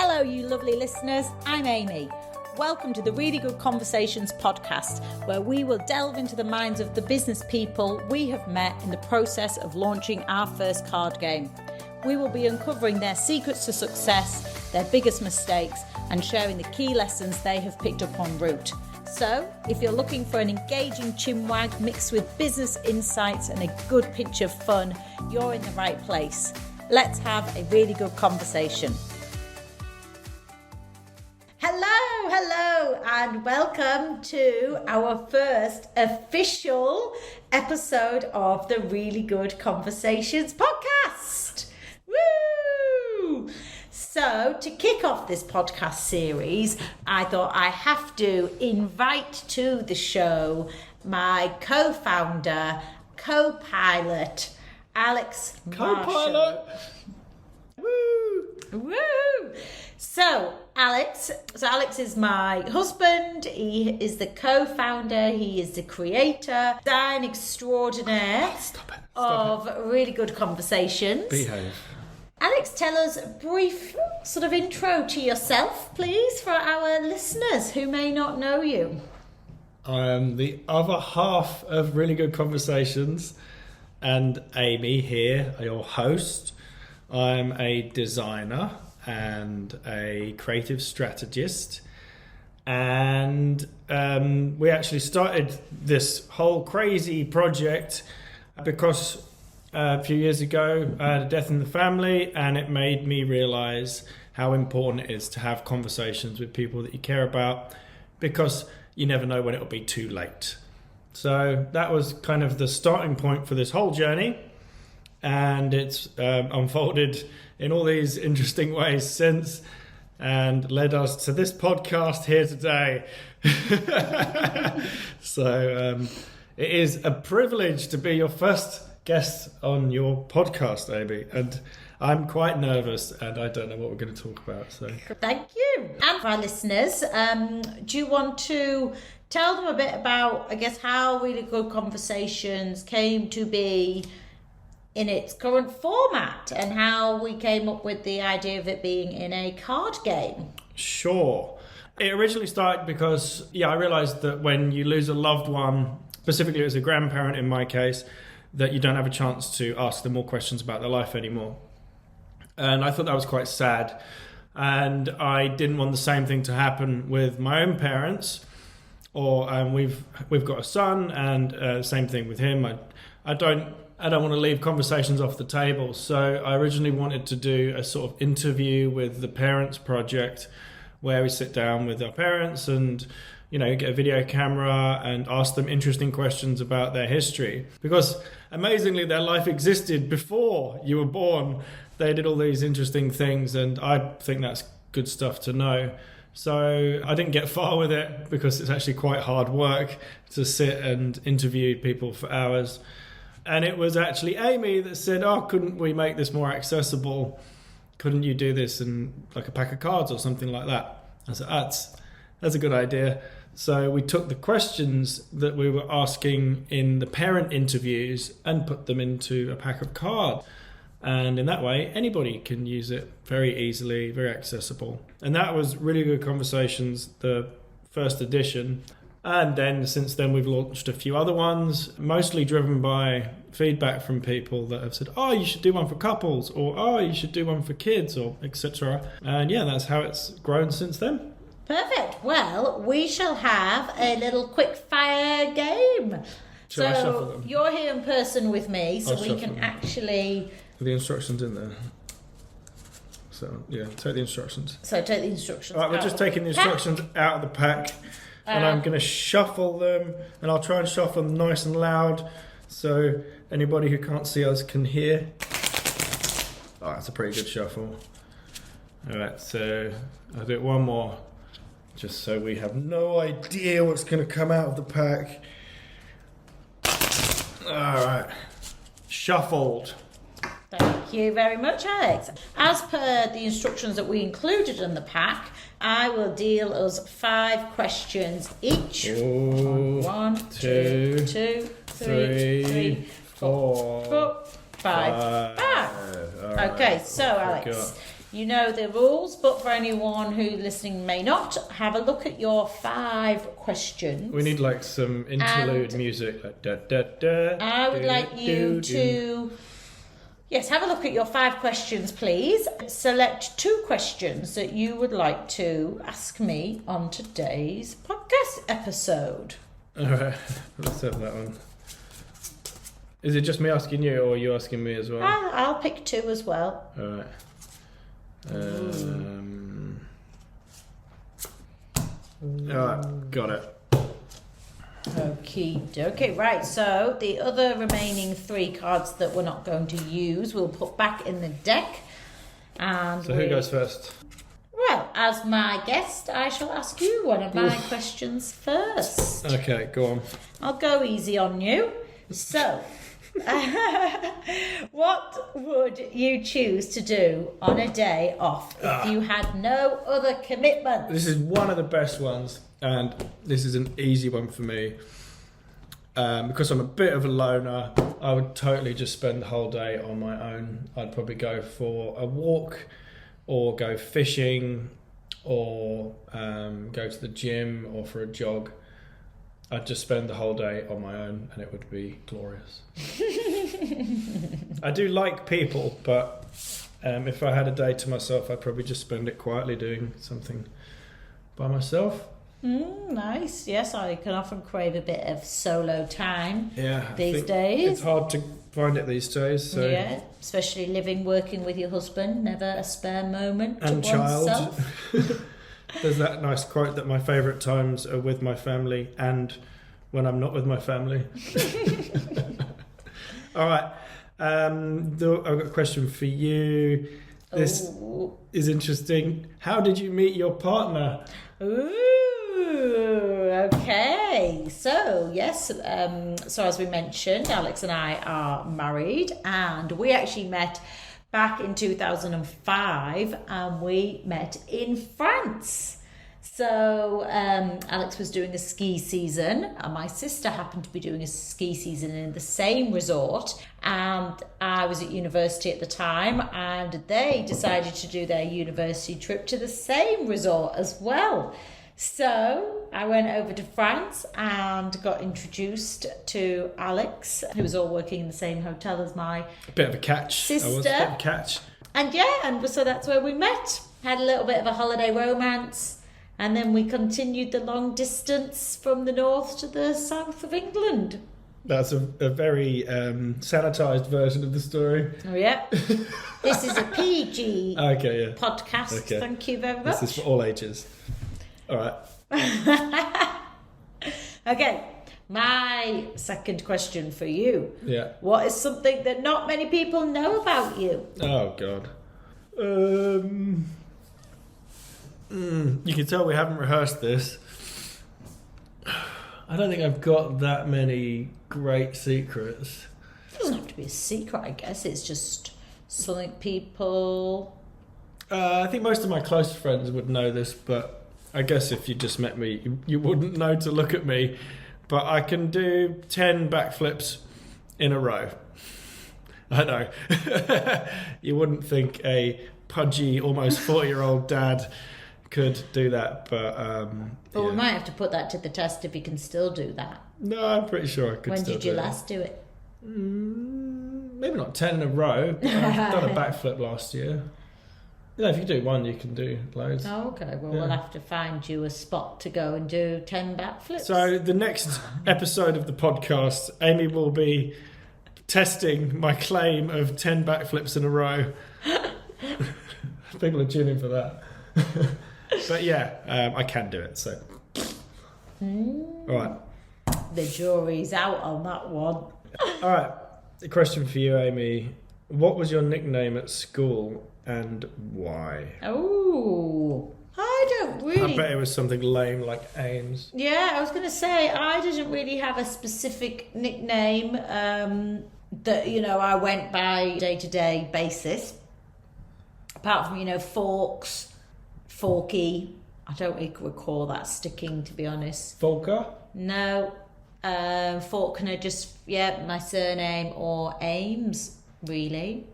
Hello, you lovely listeners. I'm Amy. Welcome to the Really Good Conversations podcast, where we will delve into the minds of the business people we have met in the process of launching our first card game. We will be uncovering their secrets to success, their biggest mistakes, and sharing the key lessons they have picked up en route. So, if you're looking for an engaging chinwag mixed with business insights and a good pinch of fun, you're in the right place. Let's have a really good conversation. Hello, and welcome to our first official episode of the Really Good Conversations podcast. Woo! So, to kick off this podcast series, I thought I have to invite to the show my co-founder, co-pilot, Alex Marshall. Woo! So Alex is my husband. He is the co-founder. He is the creator, design extraordinaire of Really Good Conversations. Behave. Alex, tell us a brief sort of intro to yourself, please, for our listeners who may not know you. I am the other half of Really Good Conversations, and Amy here, your host. I'm a designer and a creative strategist, and we actually started this whole crazy project because a few years ago I had a death in the family, and it made me realize how important it is to have conversations with people that you care about, because you never know when it'll be too late. So that was kind of the starting point for this whole journey, and it's unfolded in all these interesting ways since, and led us to this podcast here today. So it is a privilege to be your first guest on your podcast, Amy, and I'm quite nervous and I don't know what we're going to talk about. So thank you. And for our listeners, do you want to tell them a bit about, I guess, how Really Good Conversations came to be in its current format, and how we came up with the idea of it being in a card game? Sure. It originally started because, I realised that when you lose a loved one, specifically as a grandparent in my case, that you don't have a chance to ask them more questions about their life anymore. And I thought that was quite sad. And I didn't want the same thing to happen with my own parents. Or we've got a son, and same thing with him. I don't want to leave conversations off the table. So I originally wanted to do a sort of interview with the Parents Project, where we sit down with our parents and, get a video camera and ask them interesting questions about their history. Because amazingly, their life existed before you were born. They did all these interesting things, and I think that's good stuff to know. So I didn't get far with it because it's actually quite hard work to sit and interview people for hours. And it was actually Amy that said, couldn't we make this more accessible? Couldn't you do this in like a pack of cards or something like that? I said, that's a good idea. So we took the questions that we were asking in the parent interviews and put them into a pack of cards. And in that way, anybody can use it very easily, very accessible. And that was Really Good Conversations, the first edition. And then since then, we've launched a few other ones, mostly driven by feedback from people that have said, you should do one for couples, or you should do one for kids, or etc. And that's how it's grown since then. Perfect. Well, we shall have a little quick fire game. Shall I shuffle them? You're here in person with me, so we can them. actually... Are the instructions in there? So, take the instructions. So take the instructions. All right, we're just taking the instructions out of the pack. And I'm going to shuffle them, and I'll try and shuffle them nice and loud so anybody who can't see us can hear. That's a pretty good shuffle. All right, so I'll do it one more, just so we have no idea what's going to come out of the pack. All right, shuffled. Thank you very much, Alex. As per the instructions that we included in the pack, I will deal us 5 questions each. Ooh, 1, 2, 3, 4, 5. Right. Okay, so Alex, You know the rules, but for anyone who listening may not, have a look at your 5 questions. We need like some interlude music, like da da da. I would like you to, yes, have a look at your 5 questions, please. Select 2 questions that you would like to ask me on today's podcast episode. All right, let's have that one. Is it just me asking you, or are you asking me as well? I'll pick 2 as well. All right. Alright, got it. Okay, right. So the other remaining 3 cards that we're not going to use, we'll put back in the deck. And so who goes first? Well, as my guest, I shall ask you one of my questions first. Okay, go on. I'll go easy on you. So, what would you choose to do on a day off if you had no other commitments? This is one of the best ones, and this is an easy one for me. Because I'm a bit of a loner, I would totally just spend the whole day on my own. I'd probably go for a walk, or go fishing, or go to the gym, or for a jog. I'd just spend the whole day on my own, and it would be glorious. I do like people, but if I had a day to myself, I'd probably just spend it quietly doing something by myself. Nice. Yes, I can often crave a bit of solo time these think days. It's hard to find it these days. So. Yeah, especially working with your husband, never a spare moment and to child. oneself. There's that nice quote that my favourite times are with my family and when I'm not with my family. All right. I've got a question for you. This is interesting. How did you meet your partner? Okay. So, yes. So, as we mentioned, Alex and I are married, and we actually met back in 2005, and we met in France. So Alex was doing a ski season, and my sister happened to be doing a ski season in the same resort, and I was at university at the time, and they decided to do their university trip to the same resort as well. So I went over to France and got introduced to Alex, who was all working in the same hotel as my bit of a catch. Sister. I was a bit of a catch. And and so that's where we met. Had a little bit of a holiday romance, and then we continued the long distance from the north to the south of England. That's a very sanitised version of the story. Oh, yeah. This is a PG podcast. Okay. Thank you very much. This is for all ages. All right. Okay. My second question for you. Yeah. What is something that not many people know about you? Oh, God. You can tell we haven't rehearsed this. I don't think I've got that many great secrets. It doesn't have to be a secret, I guess. It's just something people... I think most of my close friends would know this, but I guess if you just met me, you wouldn't know to look at me. But I can do 10 backflips in a row. I know. You wouldn't think a pudgy, almost 40-year-old dad could do that, but we might have to put that to the test if you can still do that. No, I'm pretty sure I could. When still did you do last do it? Maybe not 10 in a row, but I've done a backflip last year. You know, if you do one, you can do loads. Oh, okay. Well, we'll have to find you a spot to go and do 10 backflips. So the next episode of the podcast, Amy will be testing my claim of 10 backflips in a row. People are tuning for that. But yeah, I can do it. So, all right. The jury's out on that one. All right. A question for you, Amy. What was your nickname at school and why? Oh, I don't really... I bet it was something lame like Ames. Yeah, I was going to say, I didn't really have a specific nickname that, I went by day-to-day basis. Apart from, Forks, Forky. I don't recall that sticking, to be honest. Volker? No. Faulkner, just, my surname, or Ames, really.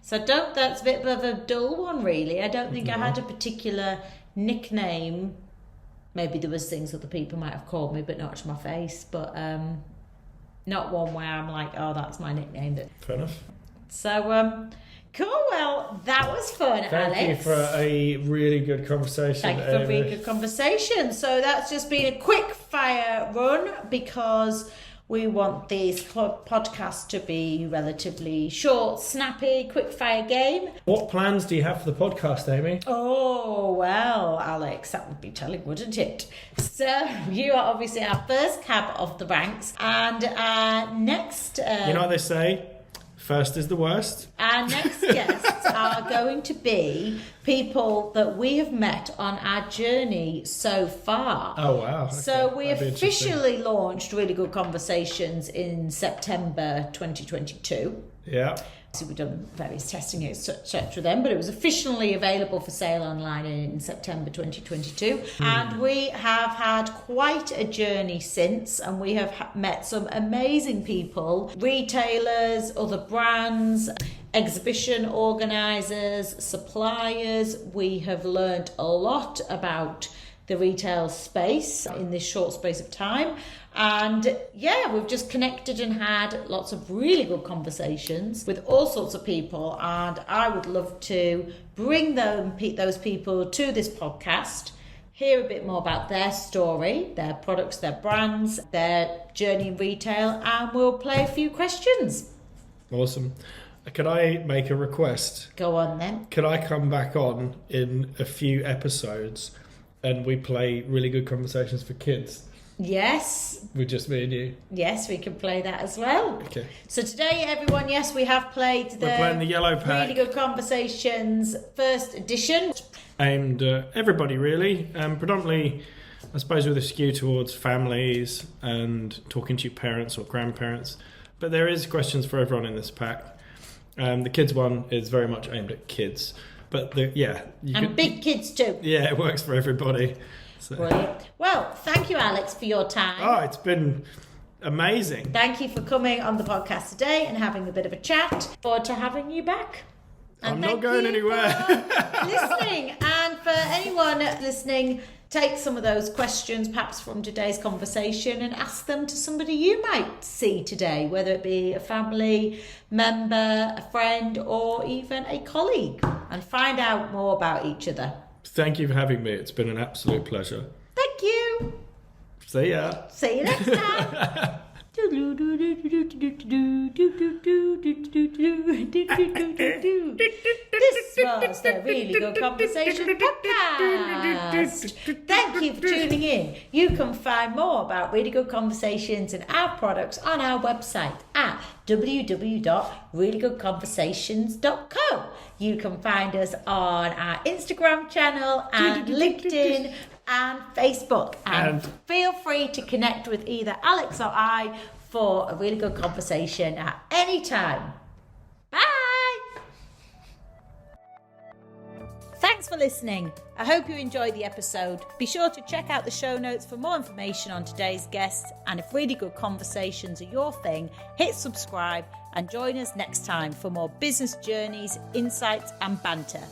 So that's a bit of a dull one, really. I don't think I had a particular nickname. Maybe there was things other people might have called me, but not to my face. But not one where I'm like, oh, that's my nickname. Fair enough. So, cool. Well, that was fun, Alex. Thank you for a really good conversation. Thank you for a really good conversation. So that's just been a quick fire run because we want these podcasts to be relatively short, snappy, quick fire game. What plans do you have for the podcast, Amy? Oh, well, Alex, that would be telling, wouldn't it? So you are obviously our first cab off the ranks, and our next... you know what they say? First is the worst. Our next guests are going to be people that we have met on our journey so far. Oh, wow. Okay. So we officially launched Really Good Conversations in September 2022. Yeah. So we've done various testing, etc. then, but it was officially available for sale online in September 2022. And we have had quite a journey since, and we have met some amazing people, retailers, other brands, exhibition organisers, suppliers. We have learned a lot about the retail space in this short space of time. And yeah, we've just connected and had lots of really good conversations with all sorts of people. And I would love to bring those people to this podcast, hear a bit more about their story, their products, their brands, their journey in retail, and we'll play a few questions. Awesome. Could I make a request? Go on then. Could I come back on in a few episodes and we play Really Good Conversations for Kids? Yes. With just me and you? Yes, we can play that as well. Okay. So today, everyone, yes, we have played We're playing the yellow pack. Really Good Conversations first edition. Aimed at everybody, really. Predominantly, I suppose, with a skew towards families and talking to your parents or grandparents. But there is questions for everyone in this pack. The kids one is very much aimed at kids. But big kids too. Yeah, it works for everybody. So. Brilliant. Well, thank you, Alex, for your time. Oh, it's been amazing. Thank you for coming on the podcast today and having a bit of a chat. Forward to having you back. And I'm not going anywhere. For listening. And for anyone listening, take some of those questions, perhaps from today's conversation, and ask them to somebody you might see today, whether it be a family member, a friend, or even a colleague, and find out more about each other. Thank you for having me. It's been an absolute pleasure. Thank you. See ya. See you next time. This was the Really Good Conversation podcast. Thank you for tuning in. You can find more about Really Good Conversations and our products on our website at www.reallygoodconversations.co. You can find us on our Instagram channel and LinkedIn and Facebook. And feel free to connect with either Alex or I for a really good conversation at any time. Bye! Thanks for listening. I hope you enjoyed the episode. Be sure to check out the show notes for more information on today's guests. And if Really Good Conversations are your thing, hit subscribe and join us next time for more business journeys, insights and banter.